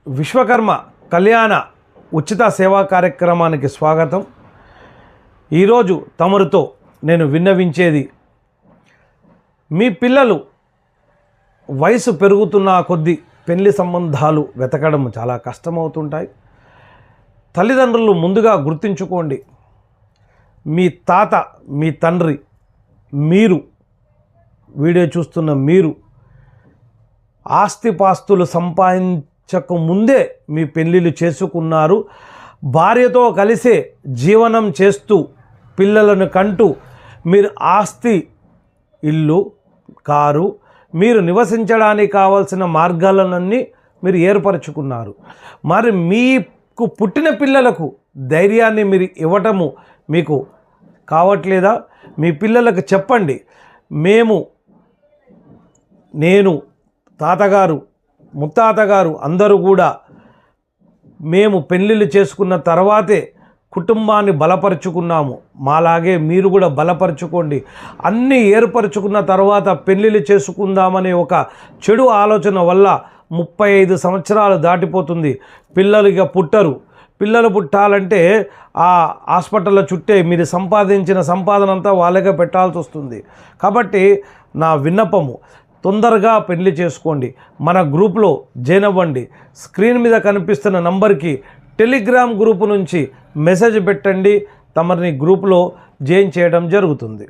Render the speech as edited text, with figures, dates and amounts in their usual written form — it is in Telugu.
విశ్వకర్మ కళ్యాణ ఉచిత సేవా కార్యక్రమానికి స్వాగతం. ఈరోజు తమరితో నేను విన్నవించేది, మీ పిల్లలు వయసు పెరుగుతున్న కొద్దీ పెళ్లి సంబంధాలు వెతకడం చాలా కష్టమవుతుంటాయి. తల్లిదండ్రులు ముందుగా గుర్తుంచుకోండి, మీ తాత, మీ తండ్రి, మీరు వీడియో చూస్తున్న మీరు ఆస్తిపాస్తులు సంపాదించక ముందే మీ పెళ్ళిళ్ళు చేసుకున్నారు. భార్యతో కలిసే జీవనం చేస్తూ పిల్లలను కంటూ మీరు ఆస్తి, ఇల్లు, కారు, మీరు నివసించడానికి కావాల్సిన మార్గాలన్నీ మీరు ఏర్పరచుకున్నారు. మరి మీకు పుట్టిన పిల్లలకు ధైర్యాన్ని మీరు ఇవ్వటము మీకు కావట్లేదా? మీ పిల్లలకు చెప్పండి, నేను, తాతగారు, ముత్తాతగారు అందరూ కూడా మేము పెళ్ళిళ్ళు చేసుకున్న తర్వాతే కుటుంబాన్ని బలపరుచుకున్నాము, మాలాగే మీరు కూడా బలపరుచుకోండి. అన్నీ ఏర్పరచుకున్న తర్వాత పెళ్ళిళ్ళు చేసుకుందామనే ఒక చెడు ఆలోచన వల్ల 35 సంవత్సరాలు దాటిపోతుంది, పిల్లలు ఇక పుట్టరు. పిల్లలు పుట్టాలంటే ఆ హాస్పిటల్లో చుట్టే మీరు సంపాదించిన సంపాదన అంతా వాళ్ళకే పెట్టాల్సి వస్తుంది. కాబట్టి నా విన్నపము, తొందరగా పెళ్లి చేసుకోండి. మన గ్రూప్లో జాయిన్ అవ్వండి. స్క్రీన్ మీద కనిపిస్తున్న నంబర్కి టెలిగ్రామ్ గ్రూపు నుంచి మెసేజ్ పెట్టండి, తమరిని గ్రూప్లో జాయిన్ చేయడం జరుగుతుంది.